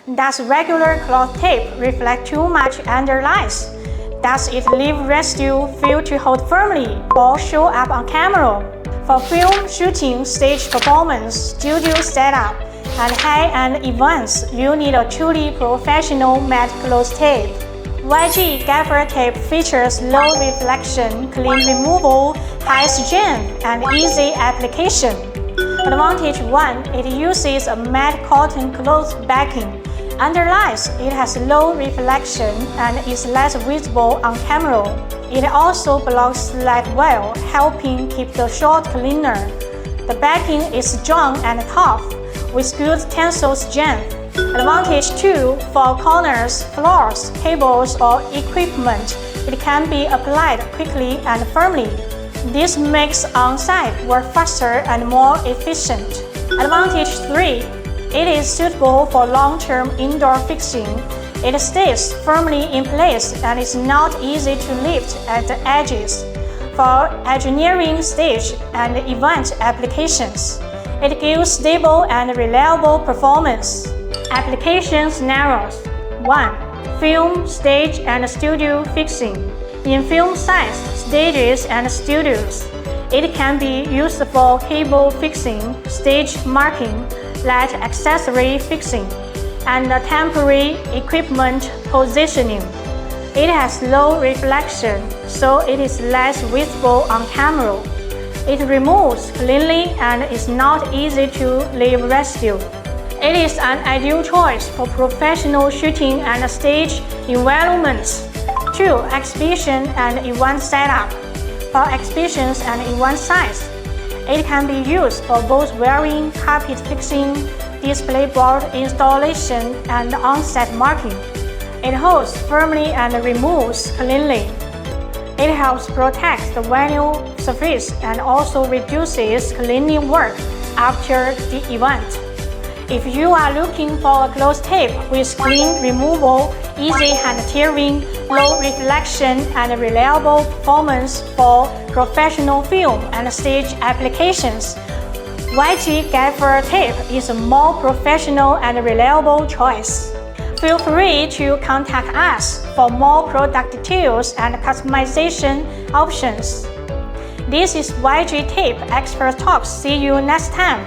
Does regular cloth tape reflect too much under lights? Does it leave residue fail to hold firmly or show up on camera? For film shooting, stage performance, studio setup, and high-end events, you need a truly professional matte cloth tape. YG Gaffer tape features low reflection, clean removal, high strength, and easy application. Advantage 1. It uses a matte cotton cloth backing. Under lights, it has low reflection and is less visible on camera. It also blocks light well, helping keep the shot cleaner. The backing is strong and tough, with good tensile strength. Advantage 2. For corners, floors, cables, or equipment, it can be applied quickly and firmly. This makes on-site work faster and more efficient. Advantage 3. It is suitable for long-term indoor fixing. It stays firmly in place and is not easy to lift at the edges. For engineering, stage, and event applications, it gives stable and reliable performance. Application scenarios: 1. Film, stage, and studio fixing. In film sites, stages, and studios, it can be used for cable fixing, stage marking, light accessory fixing, and temporary equipment positioning. It has low reflection, so it is less visible on camera. It removes cleanly and is not easy to leave residue. It is an ideal choice for professional shooting and stage environments. 2. Exhibition and event setup. For exhibitions and event sites, it can be used for both wearing, carpet fixing, display board installation, and on-set marking. It holds firmly and removes cleanly. It helps protect the vinyl surface and also reduces cleaning work after the event. If you are looking for a cloth tape with clean removal, easy hand tearing, low reflection, and reliable performance for professional film and stage applications, YG Gaffer tape is a more professional and reliable choice. Feel free to contact us for more product details and customization options. This is YG Tape Expert Talks. See you next time.